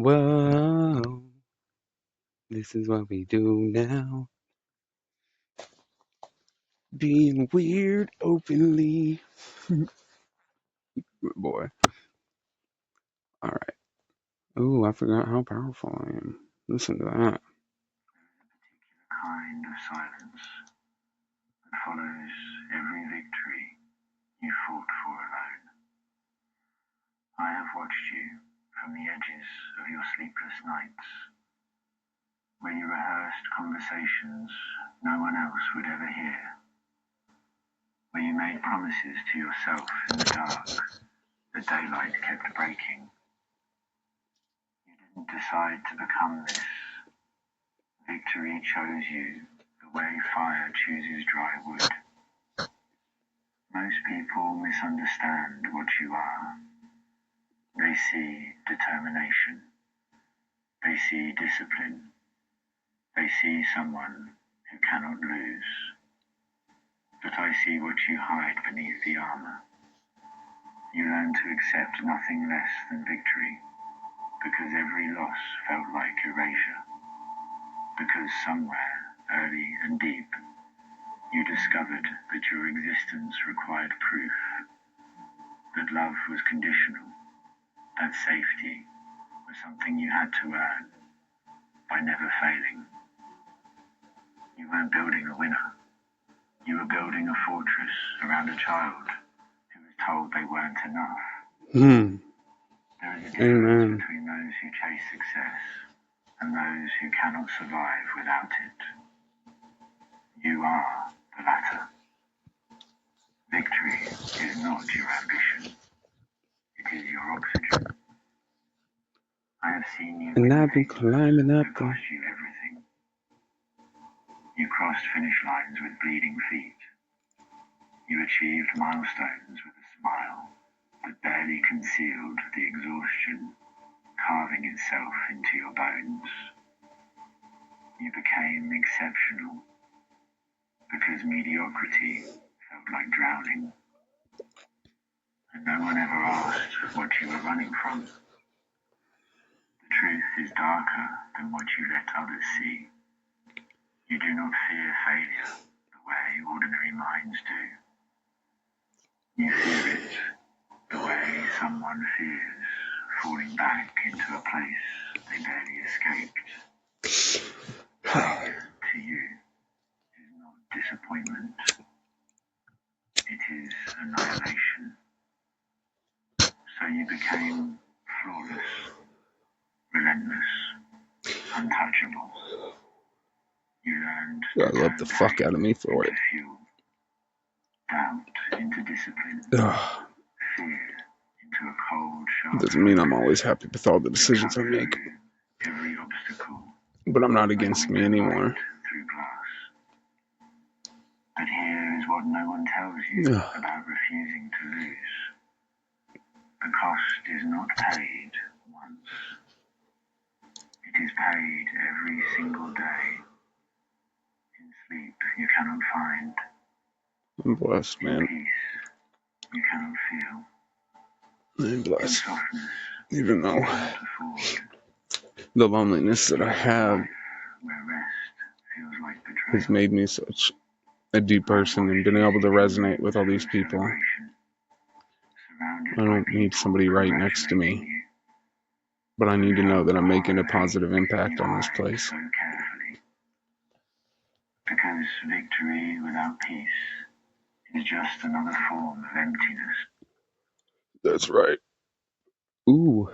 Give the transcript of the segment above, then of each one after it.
Whoa, this is what we do now. Being weird openly. Boy. Alright. Ooh, I forgot how powerful I am. Listen to that. Kind of silence that follows every victory you fought for alone. I have watched you from the edges of your sleepless nights, where you rehearsed conversations no one else would ever hear, where you made promises to yourself in the dark that daylight kept breaking. You didn't decide to become this. Victory chose you the way fire chooses dry wood. Most people misunderstand what you are. They see determination. They see discipline. They see someone who cannot lose. But I see what you hide beneath the armor. You learn to accept nothing less than victory, because every loss felt like erasure. Because somewhere, early and deep, you discovered that your existence required proof, that love was conditional, that safety was something you had to earn by never failing. You weren't building a winner. You were building a fortress around a child who was told they weren't enough. There is a difference between those who chase success and those who cannot survive without it. You are the latter. Victory is not your ambition. It is your oxygen. I have seen you. And I've been climbing up. It cost you everything. You crossed finish lines with bleeding feet. You achieved milestones with a smile that barely concealed the exhaustion carving itself into your bones. You became exceptional because mediocrity felt like drowning. And no one ever asked what you were running from. The truth is darker than what you let others see. You do not fear failure the way ordinary minds do. You fear it the way someone fears falling back into a place they barely escaped. Failure to you is not disappointment. It is annihilation. So you became flawless, relentless, untouchable. You learned I love the fuck out of me for it. fuel, doubt into discipline, Ugh. fear into a cold, sharp. Doesn't mean I'm always happy with all the decisions I make. Every obstacle, But I'm not against me anymore. through glass. But here is what no one tells you about refusing to lose. The cost is not paid once. It is paid every single day. In sleep you cannot find. I'm blessed, man. In peace you cannot feel. I'm blessed. In softness Even though you cannot afford. the loneliness that I have Where rest feels like betrayal. has made me such a deep person and been able to resonate with all these people. I don't need somebody right next to me, but I need to know that I'm making a positive impact on this place. So carefully. Because victory without peace is just another form of emptiness. That's right. Ooh.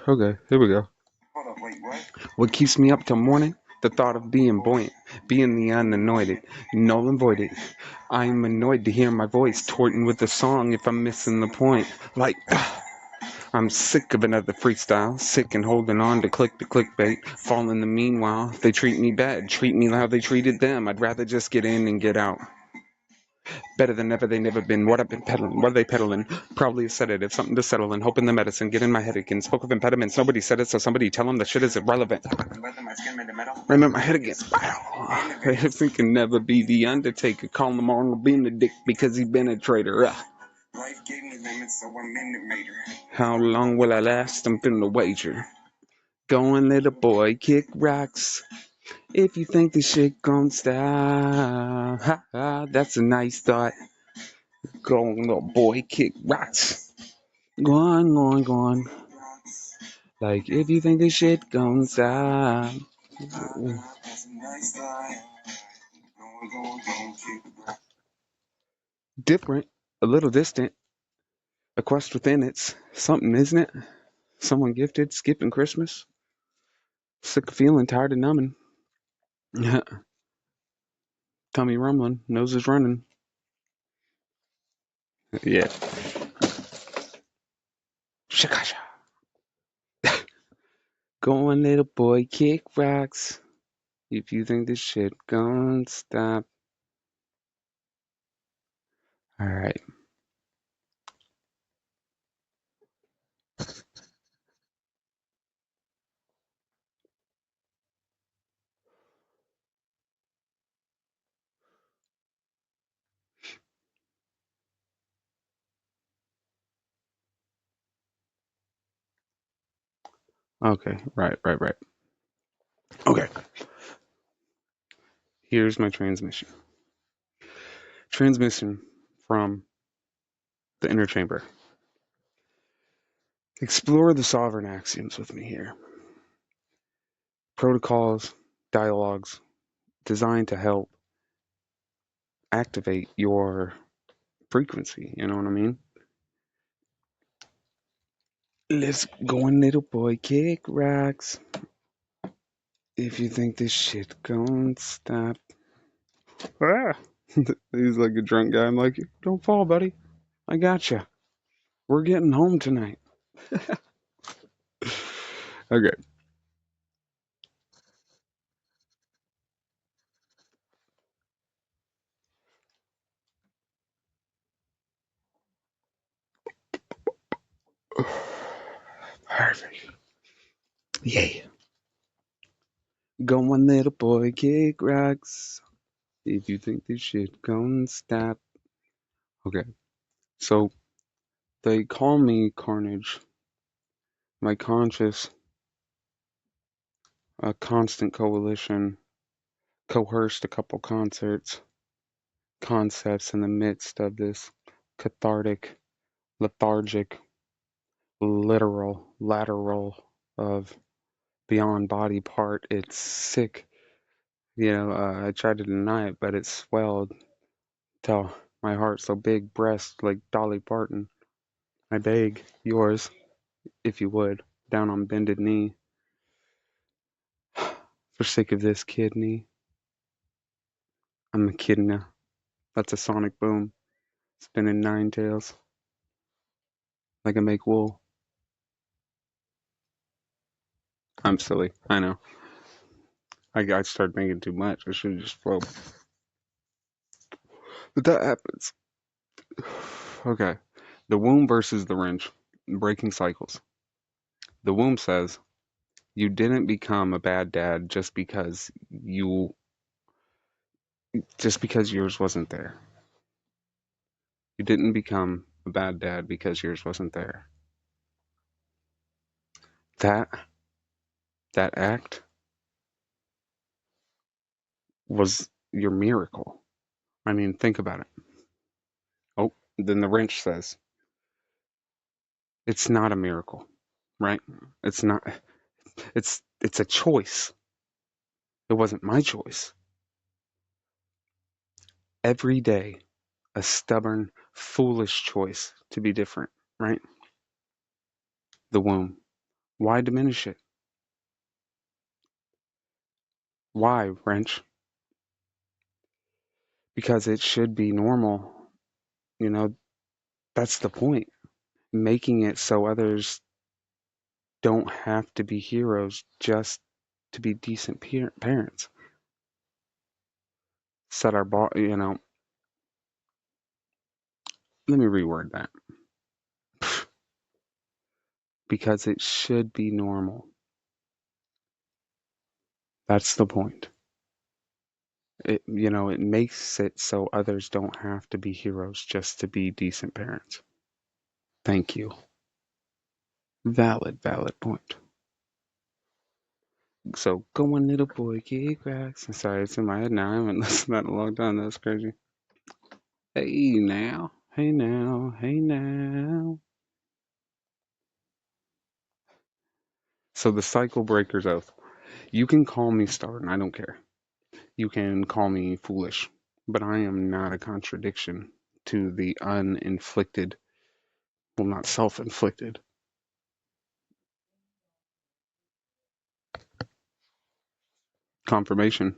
Okay, here we go. Hold up, wait, what? What keeps me up till morning? The thought of being buoyant, being the unanointed, null and voided. I'm annoyed to hear my voice torting with the song if I'm missing the point. Like, I'm sick of another freestyle, sick and holding on to clickbait. Fall in the meanwhile, they treat me bad, treat me how they treated them. I'd rather just get in and get out. Better than ever, they never been. What I've been peddling, what are they peddling? Probably a sedative, something to settle in, hoping the medicine, get in my head again. Spoke of impediments, nobody said it, so somebody tell them the shit is irrelevant. Remember my head against wow. They think can never be the Undertaker, calling him on being the dick because he been a traitor. Life gave me limits, so 1 minute later. How long will I last? I'm finna wager. Going little boy, kick rocks. If you think this shit gon' stop, ha ha, that's a nice thought. Going little boy, kick rocks. Go on, go on, go on. Like if you think this shit gon' stop. Different, a little distant, a quest within it's something, isn't it? Someone gifted, skipping Christmas. Sick of feeling, tired of numbing. Tummy rumbling, nose is running. Yeah. Shakasha. Go on, little boy, kick rocks. If you think this shit gon' stop. Alright. Okay, right. Okay, here's my transmission. Transmission from the inner chamber. Explore the sovereign axioms with me here. Protocols, dialogues designed to help activate your frequency. You know what I mean? Let's go on, little boy, kick rocks. If you think this shit gon' stop. Ah! He's like a drunk guy. I'm like, don't fall, buddy. I gotcha. We're getting home tonight. Okay. Perfect. Yay. Go on, little boy, kick rocks. If you think this shit gon' stop. Okay. So they call me Carnage. My conscious, a constant coalition, coerced a couple concepts in the midst of this cathartic, lethargic, lateral of beyond body part. It's sick. I tried to deny it, but it swelled till my heart so big, breast like Dolly Parton. I beg yours, if you would, down on bended knee, for sake of this kidney. I'm a kidna. That's a sonic boom, spinning nine tails like I make wool. I'm silly, I know. I started making too much. I should have just flowed. But that happens. Okay. The womb versus the wrench. Breaking cycles. The womb says you didn't become a bad dad just because yours wasn't there. You didn't become a bad dad because yours wasn't there. That that act was your miracle. I mean, think about it. Oh, then the wrench says it's not a miracle, right? It's not. It's a choice. It wasn't my choice. Every day, a stubborn, foolish choice to be different, right? The womb. Why diminish it? Why, wrench? Because it should be normal. You know, that's the point. Making it so others don't have to be heroes just to be decent parents. Set our bar, let me reword that. Because it should be normal. That's the point. It makes it so others don't have to be heroes just to be decent parents. Thank you. Valid point. So go on, little boy, kick rocks. I'm sorry, it's in my head now. I haven't listened to that in a long time. That's crazy. Hey now, hey now, hey now. So the cycle breaker's oath. You can call me stubborn, I don't care. You can call me foolish, but I am not a contradiction to the uninflicted, well, not self-inflicted confirmation.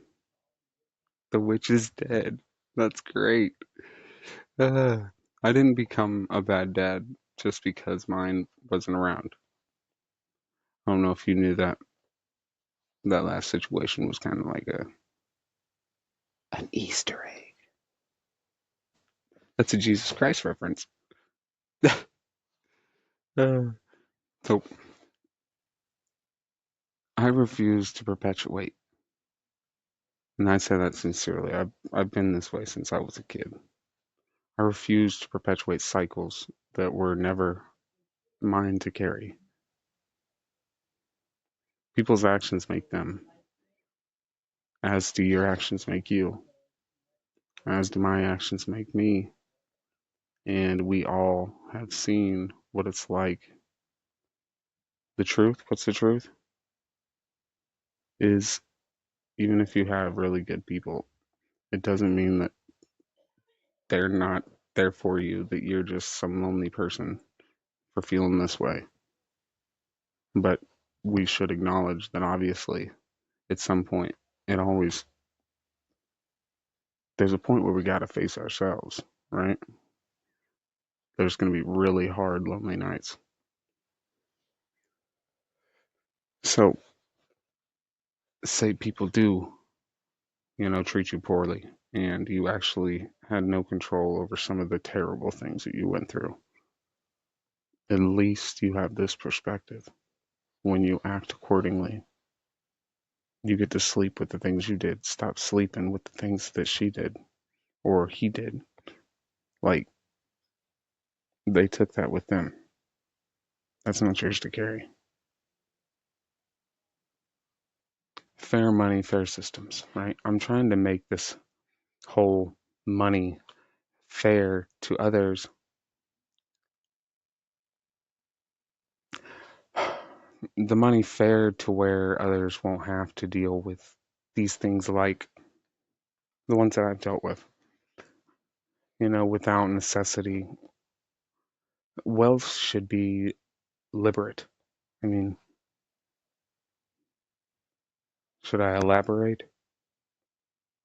The witch is dead. That's great. Uh, I didn't become a bad dad just because mine wasn't around. I don't know if you knew that that last situation was kind of like a an Easter egg. That's a Jesus Christ reference. Uh, so I refuse to perpetuate, and I say that sincerely. I've been this way since I was a kid. I refuse to perpetuate cycles that were never mine to carry. People's actions make them, as do your actions make you, as do my actions make me, and we all have seen what it's like. The truth, what's the truth? Is even if you have really good people, it doesn't mean that they're not there for you, that you're just some lonely person for feeling this way. But we should acknowledge that obviously at some point, it always, there's a point where we got to face ourselves, right? There's going to be really hard, lonely nights. So, say people do, treat you poorly and you actually had no control over some of the terrible things that you went through. At least you have this perspective. When you act accordingly, you get to sleep with the things you did. Stop sleeping with the things that she did or he did. Like, they took that with them. That's not yours to carry. Fair money, fair systems, right? I'm trying to make this whole money fair to others. The money fair to where others won't have to deal with these things like the ones that I've dealt with, without necessity. Wealth should be liberate. I mean, should I elaborate?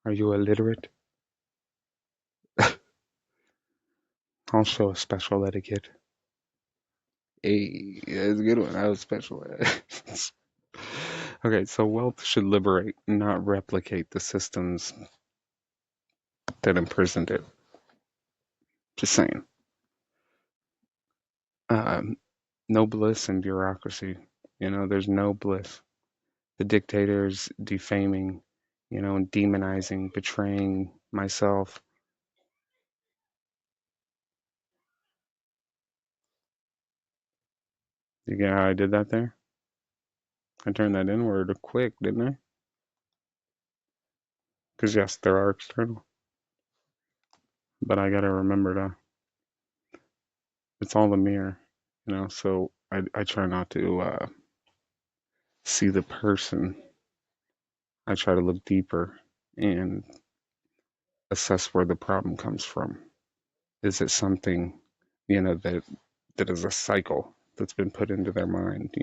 Are you illiterate? I'll show a special etiquette. Hey, that's a good one. That was special. Okay, so wealth should liberate, not replicate the systems that imprisoned it. Just saying. Um, no bliss in bureaucracy. There's no bliss. The dictators defaming, and demonizing, betraying myself. You get how I did that there? I turned that inward quick, didn't I? Because yes, there are external, but I gotta remember to. It's all the mirror, So I try not to see the person. I try to look deeper and assess where the problem comes from. Is it something, that is a cycle that's been put into their mind?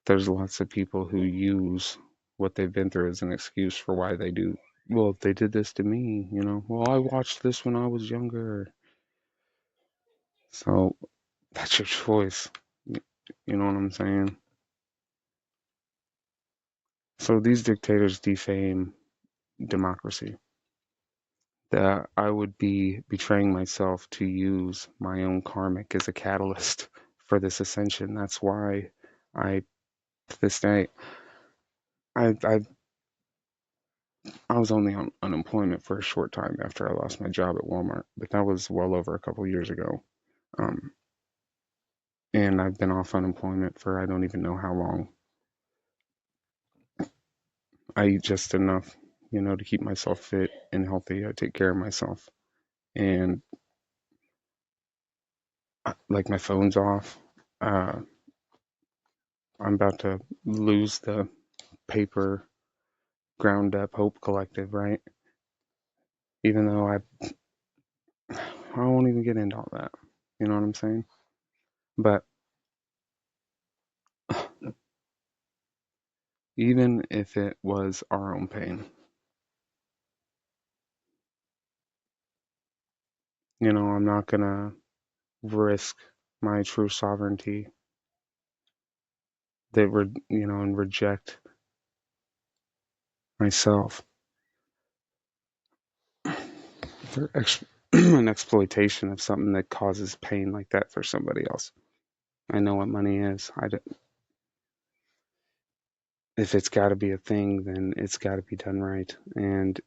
There's lots of people who use what they've been through as an excuse for why they do. Well, they did this to me, Well, I watched this when I was younger. So that's your choice. You know what I'm saying? So these dictators defame democracy. That I would be betraying myself to use my own karmic as a catalyst for this ascension. That's why to this day, I I was only on unemployment for a short time after I lost my job at Walmart, but that was well over a couple years ago. Um, and I've been off unemployment for I don't even know how long. I eat just enough, to keep myself fit and healthy. I take care of myself, and like my phone's off. Uh, I'm about to lose the paper ground up hope collective, right? Even though I won't even get into all that. You know what I'm saying? But even if it was our own pain, I'm not gonna risk my true sovereignty and reject myself for an exploitation of something that causes pain like that for somebody else. I know what money is. If it's got to be a thing, then it's got to be done right. And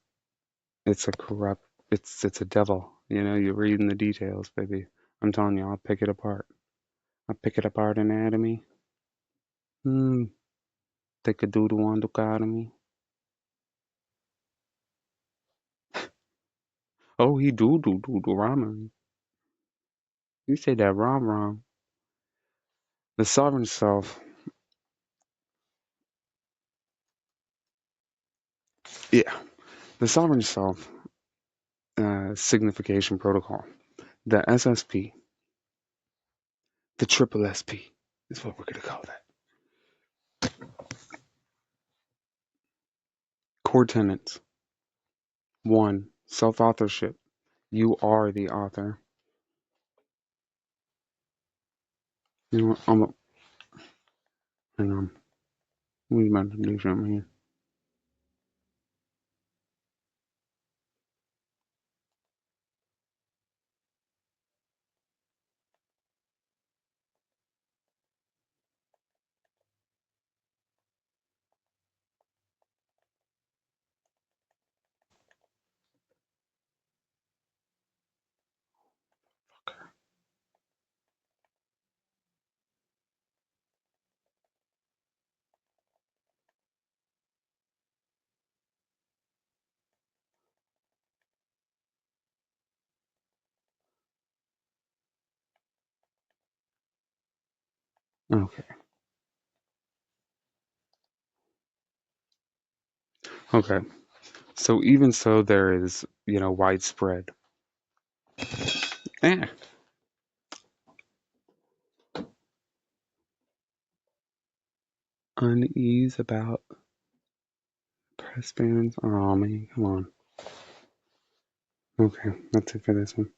it's a corrupt, it's a devil. You're reading the details, baby. I'm telling you, I'll pick it apart. I'll pick it apart anatomy. Hmm. Take a doodle on dichotomy. Oh, he do ramen. You say that wrong. The sovereign self. Yeah, the sovereign self signification protocol. The SSP, the triple SP is what we're gonna call that. Core tenets. One, self-authorship. You are the author. You know what? Hang on. We about to do something here. Okay. Okay. So even so, there is, widespread eh, unease about press bands. Oh man, come on. Okay, that's it for this one.